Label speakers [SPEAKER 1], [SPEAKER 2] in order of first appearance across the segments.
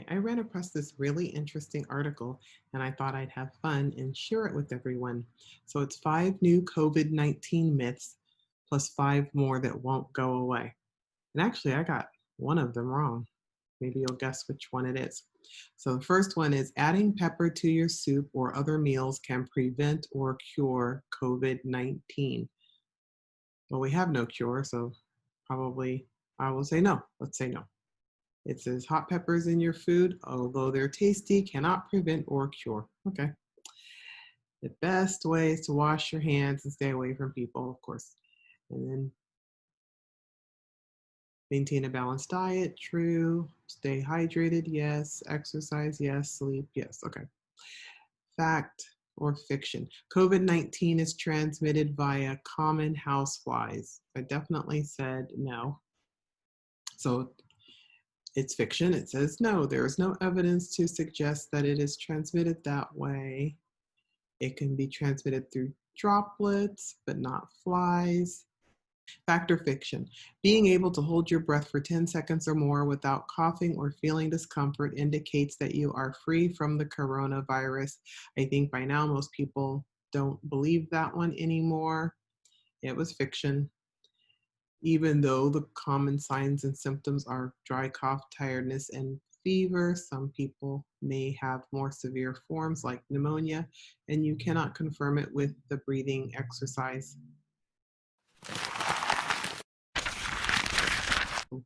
[SPEAKER 1] I ran across this really interesting article and I thought I'd have fun and share it with everyone. So it's 5 new COVID-19 myths plus 5 more that won't go away. And actually, I got one of them wrong. Maybe you'll guess which one it is. So the first one is adding pepper to your soup or other meals can prevent or cure COVID-19. Well, we have no cure, so probably I will say no. Let's say no. It says hot peppers in your food, although they're tasty, cannot prevent or cure. Okay. The best way is to wash your hands and stay away from people, of course. And then maintain a balanced diet, true. Stay hydrated, yes. Exercise, yes. Sleep, yes. Okay. Fact or fiction. COVID-19 is transmitted via common houseflies. I definitely said no. So it's fiction. It says no, there is no evidence to suggest that it is transmitted that way. It can be transmitted through droplets, but not flies. Fact or fiction. Being able to hold your breath for 10 seconds or more without coughing or feeling discomfort indicates that you are free from the coronavirus. I think by now most people don't believe that one anymore. It was fiction. Even though the common signs and symptoms are dry cough, tiredness, and fever, some people may have more severe forms like pneumonia, and you cannot confirm it with the breathing exercise.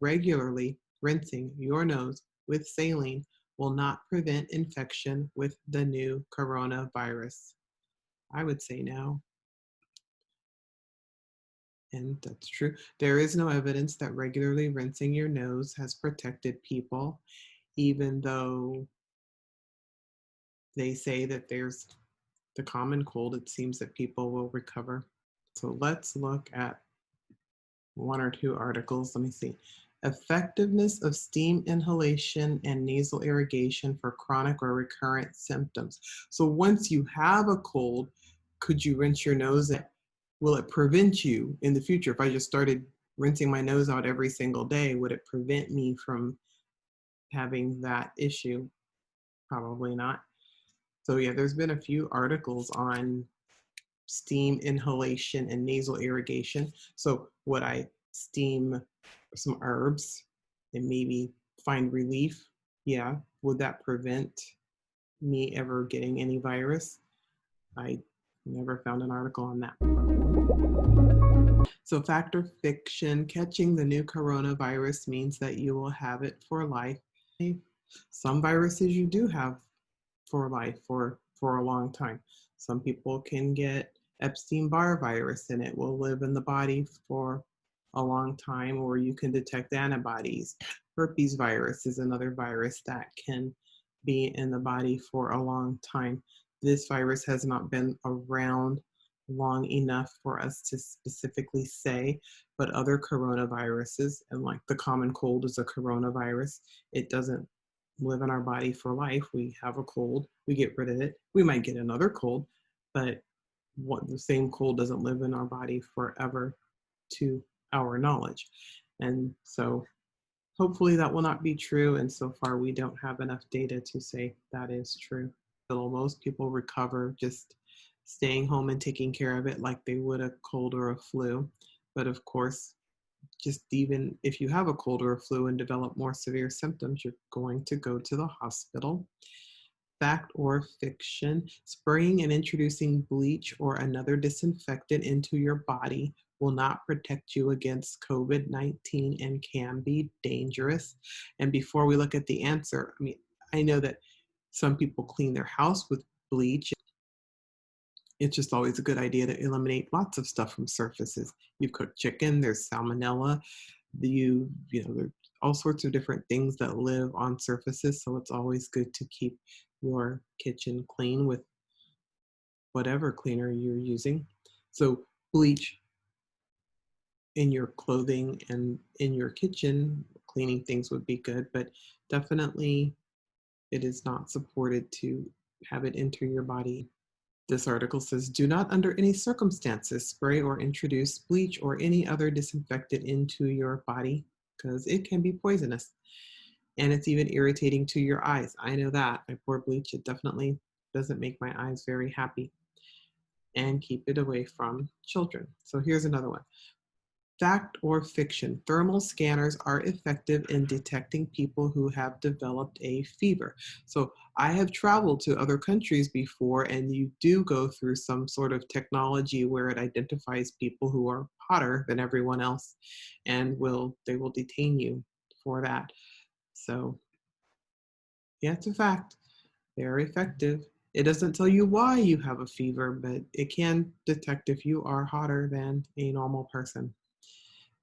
[SPEAKER 1] Regularly rinsing your nose with saline will not prevent infection with the new coronavirus. I would say no. And that's true. There is no evidence that regularly rinsing your nose has protected people, even though they say that there's the common cold, it seems that people will recover. So let's look at one or two articles. Let me see. Effectiveness of steam inhalation and nasal irrigation for chronic or recurrent symptoms. So once you have a cold, could you rinse your nose? Will it prevent you in the future? If I just started rinsing my nose out every single day, would it prevent me from having that issue? Probably not. So yeah, there's been a few articles on steam inhalation and nasal irrigation. So would I steam some herbs and maybe find relief? Yeah. Would that prevent me ever getting any virus? I never found an article on that. So fact or fiction, catching the new coronavirus means that you will have it for life. Some viruses you do have for life for a long time. Some people can get Epstein-Barr virus and it will live in the body for a long time, or you can detect antibodies. Herpes virus is another virus that can be in the body for a long time. This virus has not been around long enough for us to specifically say, but other coronaviruses, and like the common cold is a coronavirus, it doesn't live in our body for life. We have a cold, we get rid of it, we might get another cold, but the same cold doesn't live in our body forever to our knowledge. And so hopefully that will not be true, and so far we don't have enough data to say that is true. Most people recover just staying home and taking care of it like they would a cold or a flu. But of course, just even if you have a cold or a flu and develop more severe symptoms, you're going to go to the hospital. Fact or fiction, spraying and introducing bleach or another disinfectant into your body will not protect you against COVID-19 and can be dangerous. And before we look at the answer, I know that some people clean their house with bleach. It's just always a good idea to eliminate lots of stuff from surfaces. You cook chicken, there's salmonella, there's all sorts of different things that live on surfaces. So it's always good to keep your kitchen clean with whatever cleaner you're using. So bleach in your clothing and in your kitchen, cleaning things would be good, but definitely it is not supported to have it enter your body. This article says, do not under any circumstances spray or introduce bleach or any other disinfectant into your body because it can be poisonous. And it's even irritating to your eyes. I know that. I pour bleach. It definitely doesn't make my eyes very happy. And keep it away from children. So here's another one. Fact or fiction, thermal scanners are effective in detecting people who have developed a fever. So I have traveled to other countries before, and you do go through some sort of technology where it identifies people who are hotter than everyone else, and they will detain you for that. So yeah, it's a fact. They're effective. It doesn't tell you why you have a fever, but it can detect if you are hotter than a normal person.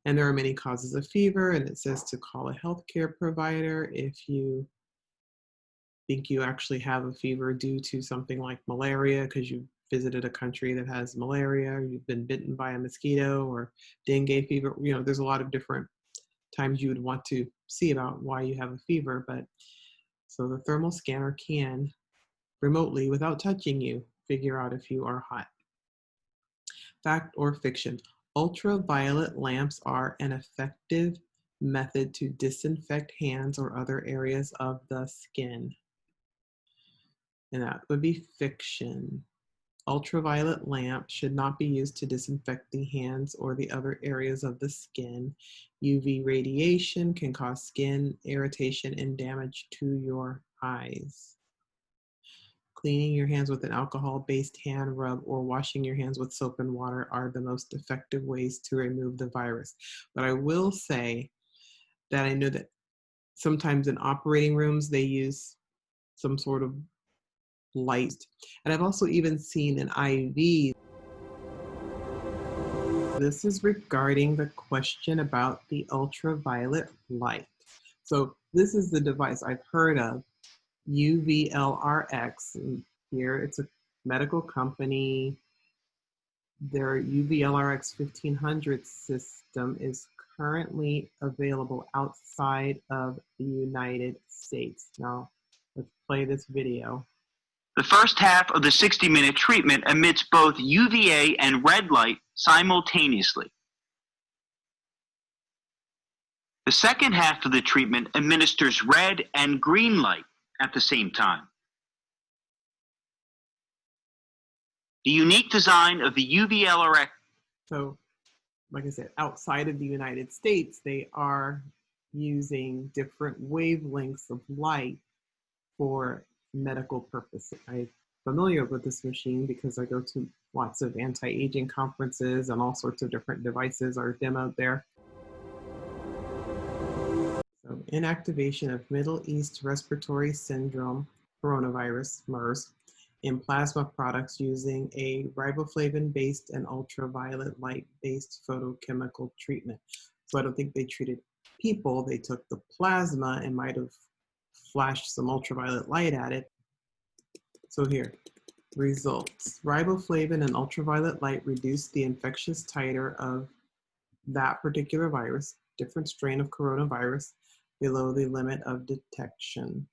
[SPEAKER 1] And there are many causes of fever, and it says to call a healthcare provider if you think you actually have a fever due to something like malaria because you visited a country that has malaria, or you've been bitten by a mosquito, or dengue fever. You know, there's a lot of different times you would want to see about why you have a fever. But so the thermal scanner can remotely, without touching you, figure out if you are hot. Fact or fiction? Ultraviolet lamps are an effective method to disinfect hands or other areas of the skin. And that would be fiction. Ultraviolet lamps should not be used to disinfect the hands or the other areas of the skin. UV radiation can cause skin irritation and damage to your eyes. Cleaning your hands with an alcohol-based hand rub or washing your hands with soap and water are the most effective ways to remove the virus. But I will say that I know that sometimes in operating rooms, they use some sort of light. And I've also even seen an IV. This is regarding the question about the ultraviolet light. So this is the device I've heard of, UVLRX. And here it's a medical company. Their UVLRX 1500 system is currently available outside of the United States. Now, let's play this video.
[SPEAKER 2] The first half of the 60-minute treatment emits both UVA and red light simultaneously. The second half of the treatment administers red and green light at the same time. The unique design of the UVLRX.
[SPEAKER 1] So, like I said, outside of the United States, they are using different wavelengths of light for medical purposes. I'm familiar with this machine because I go to lots of anti-aging conferences and all sorts of different devices are demoed there. So, inactivation of Middle East Respiratory Syndrome coronavirus, MERS, in plasma products using a riboflavin-based and ultraviolet light-based photochemical treatment. So I don't think they treated people, they took the plasma and might have flashed some ultraviolet light at it. So here, results. Riboflavin and ultraviolet light reduced the infectious titer of that particular virus, different strain of coronavirus, below the limit of detection.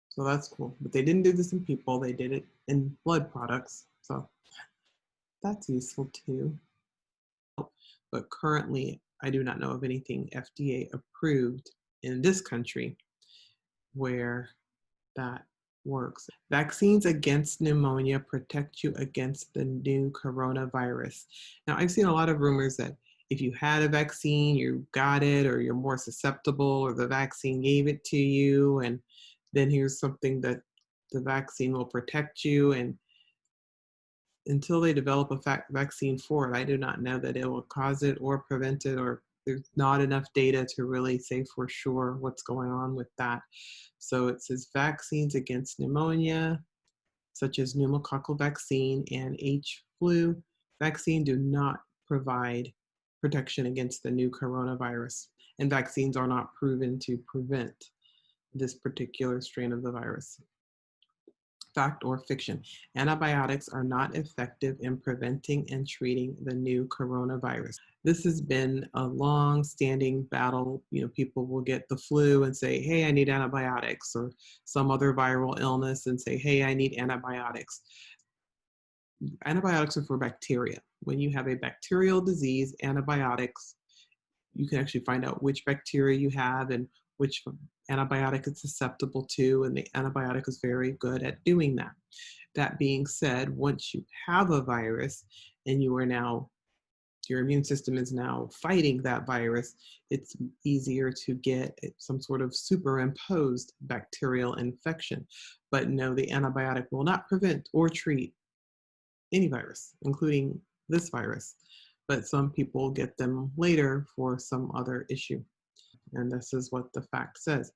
[SPEAKER 1] So that's cool. But they didn't do this in people, they did it in blood products. So that's useful too. But currently, I do not know of anything FDA approved in this country where that works. Vaccines against pneumonia protect you against the new coronavirus. Now, I've seen a lot of rumors that if you had a vaccine, you got it, or you're more susceptible, or the vaccine gave it to you, and then here's something that the vaccine will protect you. And until they develop a vaccine for it, I do not know that it will cause it or prevent it, or there's not enough data to really say for sure what's going on with that. So it says vaccines against pneumonia, such as pneumococcal vaccine and H flu vaccine, do not provide protection against the new coronavirus. And vaccines are not proven to prevent this particular strain of the virus. Fact or fiction? Antibiotics are not effective in preventing and treating the new coronavirus. This has been a long-standing battle. You know, people will get the flu and say, hey, I need antibiotics, or some other viral illness and say, hey, I need antibiotics. Antibiotics are for bacteria. When you have a bacterial disease, antibiotics, you can actually find out which bacteria you have and which antibiotic is susceptible to, and the antibiotic is very good at doing that. That being said, once you have a virus and you are now, your immune system is now fighting that virus, it's easier to get some sort of superimposed bacterial infection. But no, the antibiotic will not prevent or treat any virus, including this virus. But some people get them later for some other issue. And this is what the fact says.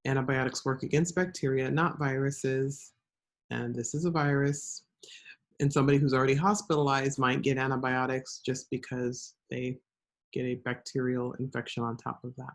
[SPEAKER 1] Antibiotics work against bacteria, not viruses. And this is a virus. And somebody who's already hospitalized might get antibiotics just because they get a bacterial infection on top of that.